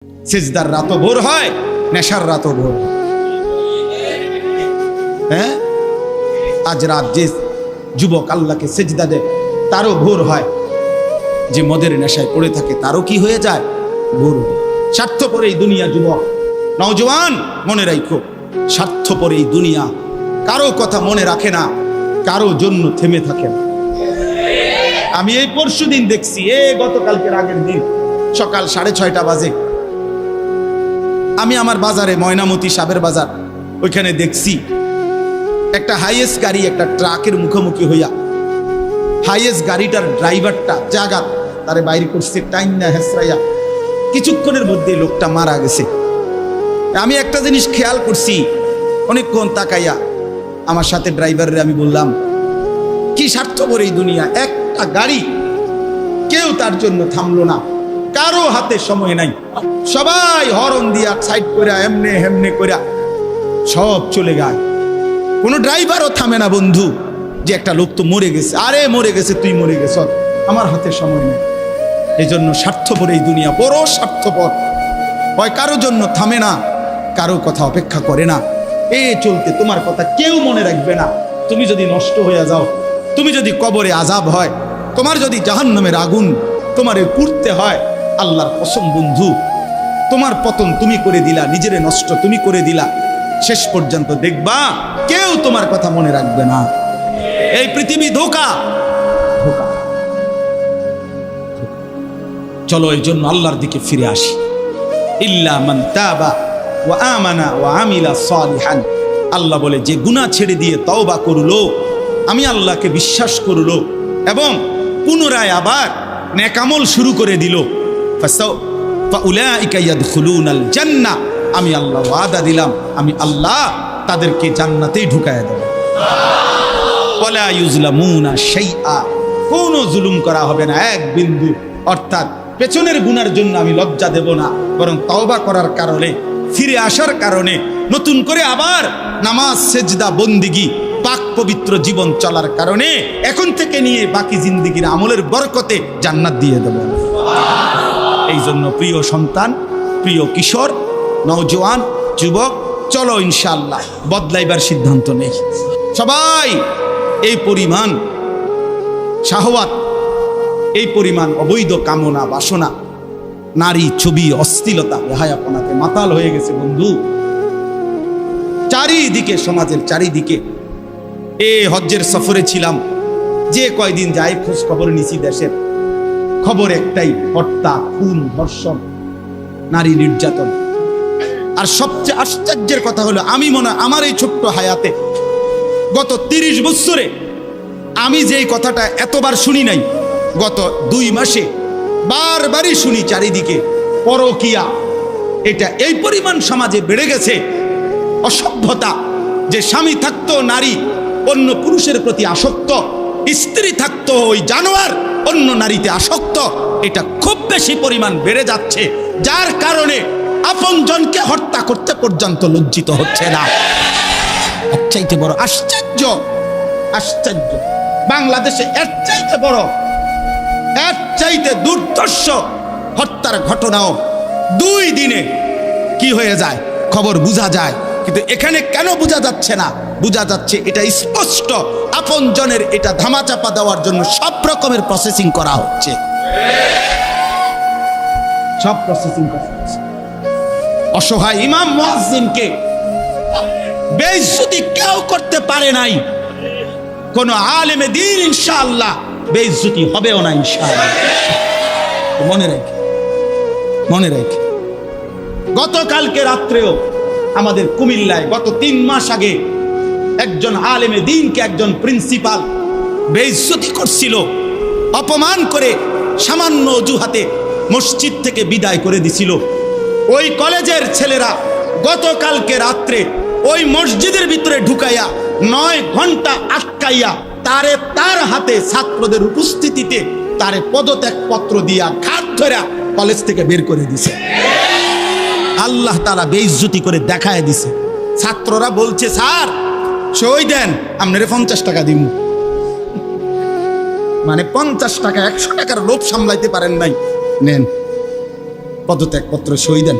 সিজদার রাতও ভোর হয়, নেশার রাতও ভোর হয়। হ্যাঁ, আজ রাত যে যুবক আল্লাহকে সিজদা দেয় তারও ভোর হয়, যে মদের নেশায় পড়ে থাকে তারও কি হয়ে যায়, ভোর হয়। স্বার্থপর এই দুনিয়া যুবক, নওজওয়ান মনে রাখো, স্বার্থপর এই দুনিয়া কারো কথা মনে রাখে না, কারো জন্য থেমে থাকে না। আমি এই পরশুদিন দেখছি, গতকালকের আগের দিন সকাল 6:30 বাজে আমি আমার বাজারে, ময়নামতি সাবের বাজার, ওইখানে দেখছি একটা হাইয়েস্ট গাড়ি একটা ট্রাকের মুখোমুখি হইয়া, হাইয়েস্ট গাড়িটার ড্রাইভারটা জাগাত তারে বাইরে করছে টাইম না হেসরাইয়া, কিছুক্ষণের মধ্যে লোকটা মারা গেছে। আমি একটা জিনিস খেয়াল করছি, অনেকক্ষণ তাকাইয়া আমার সাথে ড্রাইভারের আমি বললাম, কি স্বার্থপর এই দুনিয়া, একটা গাড়ি কেউ তার জন্য থামলো না, কারো হাতে সময় নাই, সবাই হরন দিয়া সাইড করে এমনে হেমনে করে সব চলে যায়, কোনো ড্রাইভারও থামে না বন্ধু, যে একটা লোক তো মরে গেছে, আরে মরে গেছে, তুই মরে গেছ, আমার হাতে সময় নেই। এই জন্য স্বার্থপর এই দুনিয়া, বড় স্বার্থপর, হয় কারো জন্য থামে না, কারো কথা অপেক্ষা করে না। চলতে তোমার কথা কেউ মনে রাখবে না। তুমি যদি নষ্ট হয়ে যাও, তুমি যদি কবরে আযাব হয়, তোমার যদি জাহান্নামের আগুন তোমারে পুড়তে হয়, আল্লাহর কসম বন্ধু, তোমার পতন তুমি করে দিলা, নিজেরে নষ্ট তুমি করে দিলা, শেষ পর্যন্ত দেখবা কেউ তোমার কথা মনে রাখবে না। এই পৃথিবী ধোঁকা, ধোঁকা। চলো এই জন্য আল্লাহর দিকে ফিরে আসি। ইল্লা মান তাবা ওয়া আমানা ওয়া আমিলা সালিহান, আল্লাহ বলে যে গুনাহ ছেড়ে দিয়ে তওবা করলো, আমি আল্লাহকে বিশ্বাস করলো এবং পুনরায় আবার নেক আমল শুরু করে দিল, ফাউলাইকা ইয়াদখুলুনাল জান্নাহ, আমি আল্লাহ ওয়াদা দিলাম, আমি আল্লাহ তাদেরকে জান্নাতেই ঢুকায়া দেব। ওয়ালা ইউজলামুনা শাইআ, কোনো জুলুম করা হবে না এক বিন্দু। অর্থাৎ পেছনের গুনার জন্য আমি লজ্জা দেব না, বরং তওবা করার কারণে, ফিরে আসার কারণে, নতুন করে আবার নামাজ সেজদা বন্দিগি পাক পবিত্র জীবন চলার কারণে এখন থেকে নিয়ে বাকি জিন্দেগির আমলের বরকতে জান্নাত দিয়ে দেব। এই জন্য প্রিয় সন্তান, প্রিয় কিশোর, নওজওয়ান, যুবক, চলো ইনশাআল্লাহ বদলাইবার সিদ্ধান্ত নেই। সবাই এই পরিমাণ শাহওয়াত, এই পরিমাণ অবৈধ কামনা বাসনা, নারী ছবি, অশ্লীলতা, বেহায়াপনাতে মাতাল হয়ে গেছে বন্ধু চারিদিকে, সমাজের চারিদিকে। হজ্জের সফরে ছিলাম, যে কয়দিন যাই খোঁজ খবর নিছি, দেশের খবর একটাই, হত্যা, খুন, ধর্ষণ, নারী নির্যাতন। আর সবচেয়ে আশ্চর্যের কথা হলো, আমি মনে হয় আমার এই ছোট্ট হায়াতে গত 30 বছরে আমি যেই কথাটা এতবার শুনি নাই, গত 2 মাসে বারবারই শুনি চারিদিকে পরকিয়া। এটা এই পরিমাণ সমাজে বেড়ে গেছে, অসভ্যতা, যে স্বামী থাকতো নারী অন্য পুরুষের প্রতি আসক্ত, স্ত্রী থাকতো ওই জানোয়ার অন্য নারীতে আসক্ত, এটা খুব বেশি পরিমাণ বেড়ে যাচ্ছে, যার কারণে আপনজনকে হত্যা করতে পর্যন্ত লজ্জিত হচ্ছে না। এর চাইতে বড় আশ্চর্য, আশ্চর্য বাংলাদেশে এর চাইতে বড়, এর চাইতে দুর্ধর্ষ হত্যার ঘটনাও 2 দিনে কি হয়ে যায় খবর বোঝা যায়। কিন্তু এখানে কেন বোঝা যাচ্ছে না? বোঝা যাচ্ছে এটা স্পষ্ট, আপনজনের এটা ধামাচাপা দেওয়ার জন্য সব রকমের প্রসেসিং করা হচ্ছে, সব প্রসেসিং করা হচ্ছে। অসহায় ইমাম মুয়াজ্জিনকে বেইজ্জতি কেউ করতে পারে নাই, কোন আলেমে দ্বীন ইনশাআল্লাহ বেইজ্জতি হবেও না ইনশাআল্লাহ। মনে রেখে, মনে রেখে, গতকালকে রাত্রেও আমাদের কুমিল্লায় গত 3 মাস আগে একজন আলেমে দ্বীনকে একজন প্রিন্সিপাল বেইজ্জতি করছিল, অপমান করে সামান্য অজুহাতে মসজিদ থেকে বিদায় করে দিছিল। ওই কলেজের ছেলেরা গতকালকে রাত্রে ওই মসজিদের ভিতরে ঢুকাইয়া 9 ঘন্টা আটকাইয়া তারে, তার হাতে ছাত্রদের উপস্থিতিতে তারে পদত্যাগ পত্র দিয়া ঘাট ধরে কলেজ থেকে বের করে দিছে। আল্লাহ তাআলা বেইজ্জতি করে দেখায় দিছে। ছাত্ররা বলছে, স্যার সই দেন, আপনারে 50 টাকা দিব। মানে 50 টাকা, 100 টাকার লোভ সামলাইতে পারেন নাই, নেন। পদত্যাগপত্র সই দেন।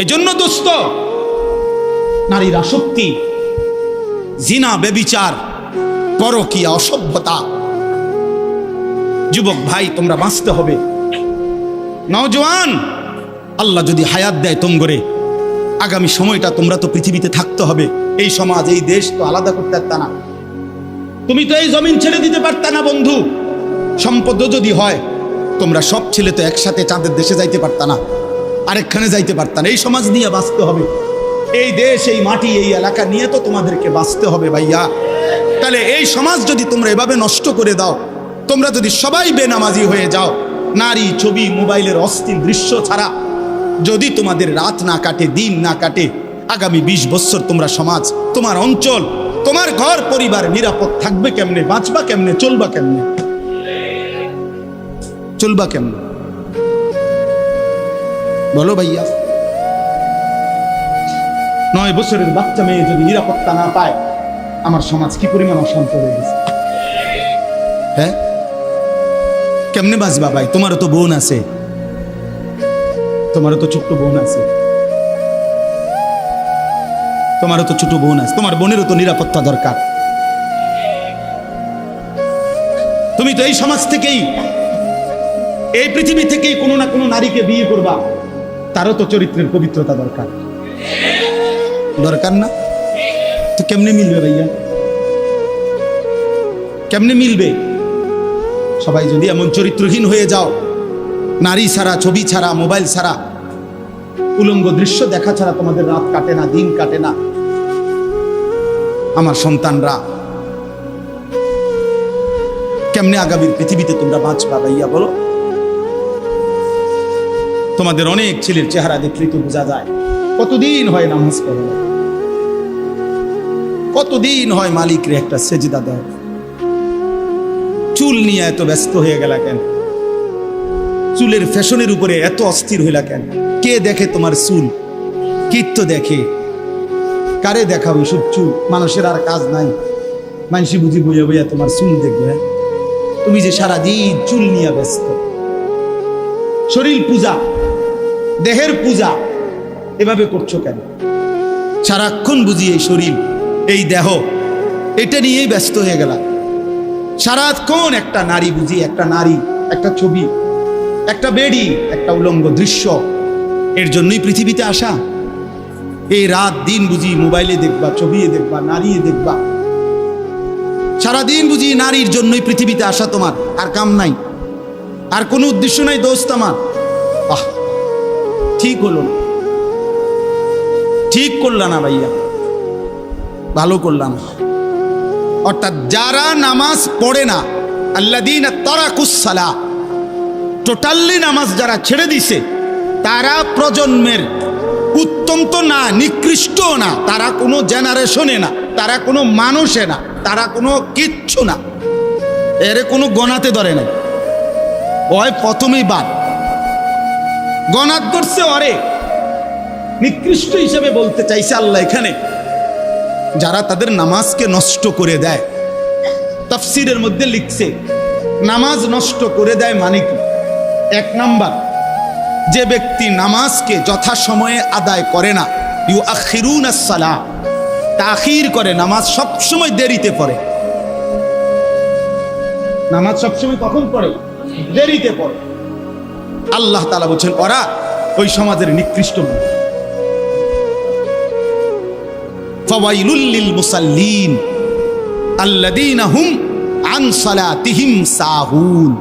এই জন্য দোস্ত, নারীর আসক্তি, জিনা, ব্যভিচার, পরকীয়া, অসভ্যতা, যুবক ভাই তোমরা বাঁচতে হবে। নওজোয়ান, আল্লাহ যদি হায়াত দেয় তোমরে, আগামী সময়টা তোমরা তো পৃথিবীতে থাকতে হবে। এই সমাজ, এই দেশ তো আলাদা করতে পারতা না, তুমি তো এই জমিন ছেড়ে দিতে পারতা না বন্ধু। সম্পদ যদি হয়, তোমরা সব ছেলে তো একসাথে চাঁদের দেশে যাইতে পারতা না, আরেকখানে যাইতে পারতা না। এই সমাজ নিয়ে বাঁচতে হবে, এই দেশ, এই মাটি, এই এলাকা নিয়ে তো তোমাদেরকে বাঁচতে হবে ভাইয়া। তাহলে এই সমাজ যদি তোমরা এভাবে নষ্ট করে দাও, তোমরা যদি সবাই বেনামাজি হয়ে যাও, নারী, ছবি, মোবাইলের অস্থির দৃশ্য ছাড়া যদি তোমাদের রাত না কাটে, দিন না কাটে, আগামী 20 বছর তোমরা সমাজ, তোমার অঞ্চল, তোমার ঘর পরিবার নিরাপদ থাকবে কেমনে? বাঁচবা কেমনে? চলবা কেমনে? চলবা কেমনে বলো ভাইয়া? 9 বছরের বাচ্চা মেয়ে যদি নিরাপত্তা না পায়, আমার সমাজ কি পরিমাণ অশান্ত হয়ে গেছে। হ্যাঁ, কেমনে বাঁচবা ভাই? তোমারও তো বোন আছে, তোমারও তো ছোট্ট বোন আছে, তোমারও তো ছোট বোন আছে, তোমার বোনেরও তো নিরাপত্তা দরকার। তুমি তো এই সমাজ থেকেই, এই পৃথিবী থেকেই কোনো না কোনো নারীকে বিয়ে করবা, তারও তো চরিত্রের পবিত্রতা দরকার, দরকার না? তো কেমনে মিলবে ভাইয়া? কেমনে মিলবে? সবাই যদি এমন চরিত্রহীন হয়ে যাও, নারী ছাড়া, ছবি ছাড়া, মোবাইল ছাড়া, উলঙ্গ দৃশ্য দেখা ছাড়া তোমাদের রাত কাটে না, দিন কাটে না, আমার সন্তানরা কেমনে আগামীর পৃথিবীতে তোমরা বাঁচবা ভাইয়া বলো? তোমাদের অনেক ছেলের চেহারা দেখলেই তো বোঝা যায় কতদিন হয় নামাজ পড়ে, কতদিন হয় মালিকরে একটা সেজদা দেয়। চুল নিয়ে এত ব্যস্ত হয়ে গেলা কেন? চুলের ফ্যাশনের উপরে এত অস্থির হইলা কেন? কে দেখে তোমার চুল? কীর্ত দেখে? কারে দেখাবো এসব চুল? মানুষের আর কাজ নাই, মানুষই বুঝি বইয়া বইয়া তোমার চুল দেখবে। তুমি যে সারাদিন চুল নিয়ে ব্যস্ত, শরীর পূজা, দেহের পূজা এভাবে করছো কেন? সারাক্ষণ বুঝি এই শরীর, এই দেহ, এটা নিয়েই ব্যস্ত হয়ে গেলা। সারাক্ষণ একটা নারী বুঝি, একটা নারী, একটা ছবি, একটা বেডি, একটা উলঙ্গ দৃশ্য, এর জন্যই পৃথিবীতে আসা। এই রাত দিন বুঝি মোবাইলে দেখবা, ছবি দেখবা, নারী দেখবা, সারাদিন বুঝি নারীর জন্যই পৃথিবীতে আসা। তোমার আর কাম নাই, আর কোনো উদ্দেশ্য নাই দোস্ত আমার। ঠিক হলো না, ঠিক করলা না ভাইয়া, ভালো করলাম। অর্থাৎ যারা নামাজ পড়ে না, আল্লাযীনা তারাকুস সালাহ, টোটালি নামাজ যারা ছেড়ে দিছে, তারা প্রজন্মের উত্তম তো না, নিকৃষ্ট না, তারা কোনো জেনারেশনে না, তারা কোনো মানুষে না, তারা কোনো কিচ্ছু না, এর কোনো গণাতে ধরে না। ওই প্রথমেই বাদ গণাত করছে, অরে নিকৃষ্ট হিসেবে বলতে চাইছে আল্লাহ এখানে যারা তাদের নামাজকে নষ্ট করে দেয়। তাফসীরের মধ্যে লিখছে নামাজ নষ্ট করে দেয় মানে কি? 1 নাম্বার, যে ব্যক্তি নামাজকে যথাসময়ে আদায় করে না, ইউআখিরুনাস সালাহ, তাখির করে, নামাজ সবসময় দেরিতে পড়ে। নামাজ সবসময় কখন পড়ে? দেরিতে পড়ে। আল্লাহ তাআলা বলছেন ওরা ওই সমাজের নিকৃষ্ট মানুষ। ফাওয়াইলুল লিল মুসাল্লিন আল্লাযীনা হুম আন সালাতিহিম সাহুন।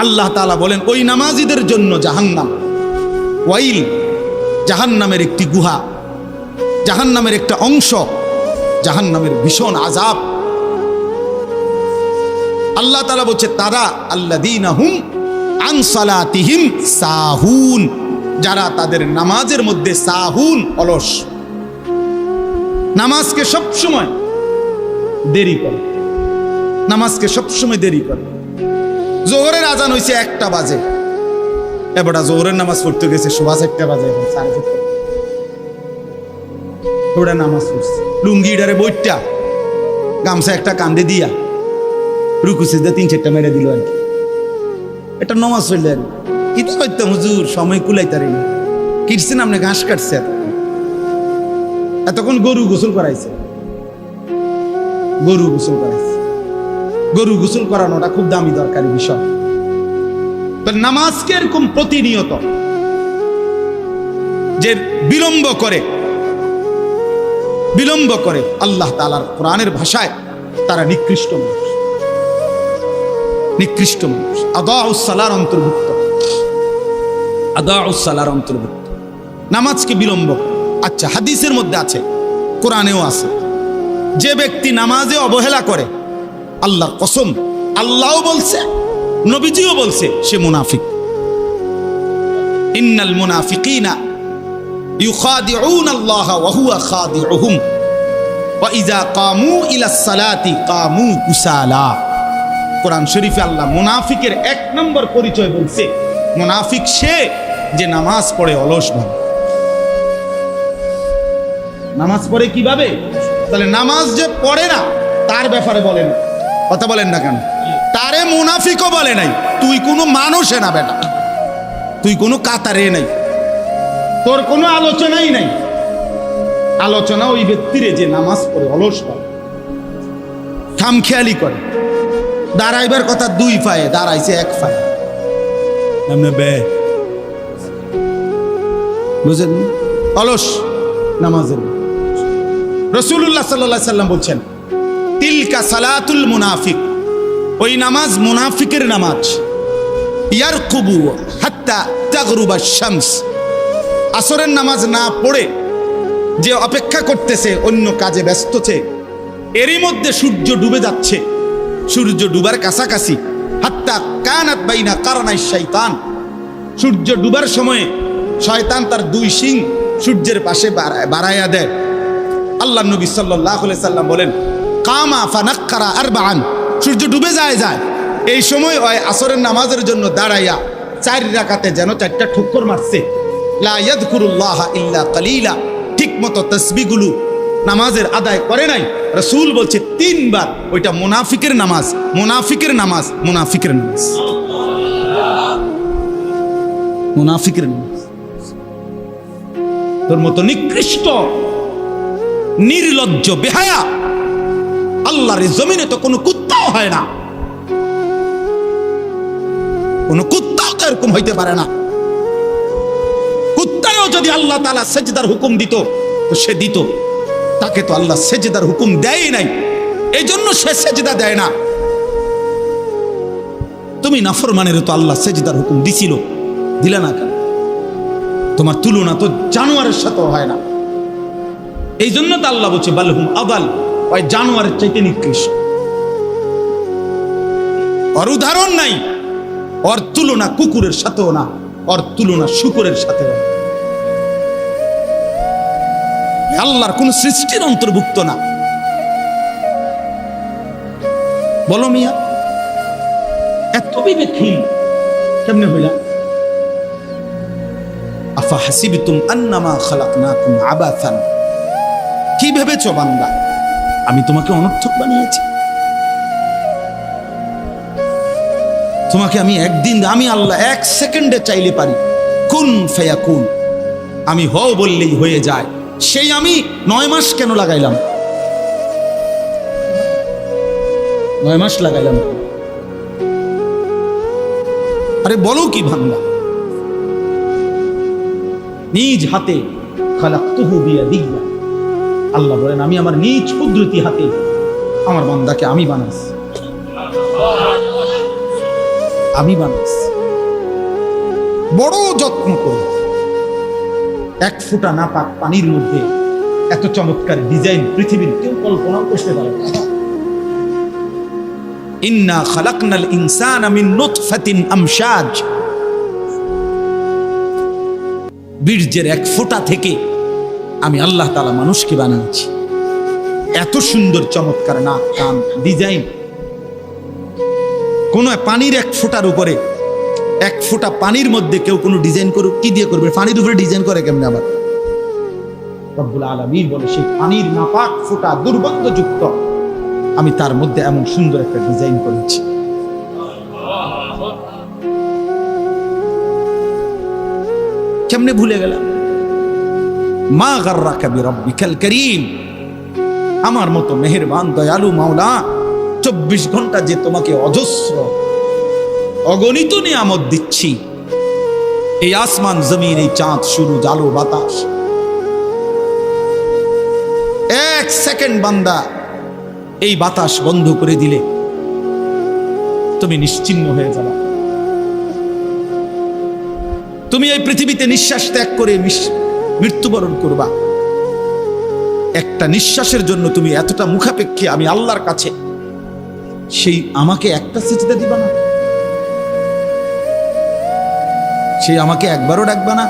আল্লাহ তাআলা বলেন ওই নামাজীদের জন্য জাহান্নাম। ওয়াইল, জাহান্নামের একটি গুহা, জাহান্নামের একটা অংশ, জাহান্নামের ভীষণ আযাব। আল্লাহ তাআলা বলছে তারা আল্লাযীনা হুম আন সালাতিহিম সাহুন, যারা তাদের নামাজের মধ্যে সাহুন, অলস, নামাজকে সবসময় দেরি করে, নামাজকে সবসময় দেরি করে। জোহরের আজান হইছে 1টা বাজে, এবারে জোহরের নামাজ পড়তে গেছে 1:15 বাজে, এখন 4:30 ওরা নামাজ পড়ছে লুঙ্গিটারে বইটা, গামছা একটা কান্দে দিয়া, রুকু সিজদা 3-4টা মেরে দিল আর কি। এটা নমাজ হইলেন কি তো করতাম হুজুর, সময় কুলাইতারি না। কিটছেন আপনি, ঘাস কাটছে, এতক্ষণ গরু গোসল করাইছে, গরু গোসল করাইছে। গরু গোসল করানোটা খুব দামি দরকারি বিষয়। নামাজকে এরকম প্রতিনিয়ত যে বিলম্ব করে আল্লাহ তাআলার কোরআনের ভাষায় তারা নিকৃষ্ট মানুষ, নিকৃষ্ট মানুষ। আদাউস সালার অন্তর্ভুক্ত, আদাউস সালার অন্তর্ভুক্ত নামাজকে বিলম্ব। আচ্ছা, হাদিসের মধ্যে আছে, কোরআনেও আছে, যে ব্যক্তি নামাজে অবহেলা করে, আল্লাহর কসম, আল্লাহও বলছে, নবীজিও বলছে, সে মুনাফিক। ইন্নাল মুনাফিকিনা ইউখাদিউনা আল্লাহ ওয়া হুয়া খাদিউহুম ওয়া ইযা কামু ইলাস সালাতি কামু কুসালা। কোরআন শরীফে আল্লাহ মুনাফিকের এক নম্বর পরিচয় বলছে, মুনাফিক সে যে নামাজ পড়ে অলসভাবে। নামাজ পড়ে কিভাবে? তাহলে নামাজ যে পড়ে না তার ব্যাপারে বলেন, কথা বলেন না কেন? তারে মুনাফিকও বলে নাই। তুই কোনো মানুষে না বেটা, তুই কোনো কাতারে নাই, তোর কোনো আলোচনাই নাই। আলোচনা ওই ব্যক্তিরে যে নামাজ পড়ে অলসভাবে, খামখেয়ালি করে। দাঁড়াইবার কথা দুই পায়ে, দাঁড়াইছে এক পায়ে, বুঝেন? অলস নামাজের। রাসূলুল্লাহ সাল্লাল্লাহু আলাইহি সাল্লাম বলছেন, তিলকা সালাতুল মুনাফিক, ওই নামাজ মুনাফিকের নামাজ। ইয়ারকুবু হাত্তা তাগরুবা শামস, আসরের নামাজ না পড়ে যে অপেক্ষা করতেছে, অন্য কাজে ব্যস্তছে, এরই মধ্যে সূর্য ডুবে যাচ্ছে, সূর্য ডুবার কাছাকাছি। হাত্তা কানাত বাইনা কারনাই শয়তান, সূর্য ডুবার সময়ে শয়তান তার দুই শিং সূর্যের পাশে বাড়াইয়া দেয়। আল্লাহ নবী সাল্লাল্লাহু আলাইহি সাল্লাম বলেন, কামা ফানাক্কারা আরবাআন, সূর্য ডুবে যায়, এই সময় ওই আসরের নামাজের জন্য দাঁড়াইয়া 4 রাকাতে যেন 4টা ঠুক্কর মারছে। লা ইয়াযকুরুল্লাহ ইল্লা কালিলা, ঠিক মতো তাসবিহগুলো নামাজের আদায় করে নাই। রাসূল বলছে 3 বার, ওইটা মুনাফিকের নামাজ, মুনাফিকের নামাজ, মুনাফিকের নামাজ, মুনাফিকের নামাজ। তোর মতো নিকৃষ্ট নির্লজ্জ বেহায়া আল্লাহর জমিনে তো কোনো কুত্তাও হয় না, কোনো কুত্তাও তো এরকম হইতে পারে না। কুত্তাও যদি আল্লাহ তাআলা সেজদার হুকুম দিত তো সে দিত, তাকে তো আল্লাহ সেজদার হুকুম দেয় নাই, এই জন্য সে সেজদা দেয় না। তুমি নাফরমানের তো আল্লাহ সেজদার হুকুম দিছিল, দিলা না কেন? তোমার তুলনা তো জানোয়ারের সাথেও হয় না। এই জন্য তো আল্লাহ বলছে বালহুম আদাল, ওই জানোয়ারের চাইতে নিকৃষ্ট। ওর উদাহরণ নাই, ওর তুলনা কুকুরের সাথেও না, ওর তুলনা শুকরের সাথেও না। আল্লাহর কোন সৃষ্টির অন্তর্ভুক্ত না। বলো মিয়া, এত বিবেকহীন কেমনে হইলা? আফা হাসিবতুম আন্নামা খালাকনাকুম আবাসান, কি ভেবেছো বান্দা আমি তোমাকে অনর্থক বানিয়েছি? তোমাকে আমি একদিন, আমি আল্লাহ 1 সেকেন্ডে চাইলে পারি, কুন ফায়াকুন, আমি হও বললেই হয়ে যায়। সেই আমি 9 মাস কেন লাগাইলাম? 9 মাস লাগাইলাম। আরে বলো কি বান্দা, নিজ হাতে খালাকতুহু বিয়াদিয়া, আল্লাহ বলেন আমি আমার নিজ কুদরতি হাতে আমার বান্দাকে আমি বানাইছি, আমি বানাইছি। বড় যত্ন করে 1 ফোঁটা নাপাক পানির মধ্যে এত চমৎকার ডিজাইন পৃথিবীর কেউ কল্পনাও করতে পারে না। ইন্না খালাকনাল ইনসানা মিন নুতফাতিন আমশাজ, বীর্যের 1 ফোঁটা থেকে আমি আল্লাহ তাআলা মানুষকে বানিয়েছি। এত সুন্দর চমৎকার নাক কান ডিজাইন। কোন পানির 1 ফোঁটার উপরে, 1 ফোঁটা পানির মধ্যে কেউ কোনো ডিজাইন করুক, কি দিয়ে করবে? পানির উপরে ডিজাইন করে কেমনে? আবার রব্বুল আলামিন বলে সেই পানির নাপাক ফোঁটা দুর্গন্ধযুক্ত, আমি তার মধ্যে এমন সুন্দর একটা ডিজাইন করেছি। কেমনে ভুলে গেলাম? মা গাররাকা বিরাব্বিকাল কারীম, আমার মতো মেহেরবান দয়ালু মাওলা 24 ঘন্টা যে তোমাকে অজস্র অগণিত নিয়ামত দিচ্ছি, এই আসমান জমিন, এই চাঁদ সূরজ আলো বাতাস, 1 সেকেন্ড বান্দা এই বাতাস বন্ধ করে দিলে তুমি নিশ্চিহ্ন হয়ে যাবে। তুমি এই পৃথিবীতে নিঃশ্বাস ত্যাগ করে মৃত্যুবরণ করবা। একটা নিঃশ্বাসের জন্য তুমি এতটা মুখাপেক্ষী আমি আল্লাহর কাছে, সেই আমাকে একটা সিজদা দিবা না? সেই আমাকে একবারও ডাকবা না?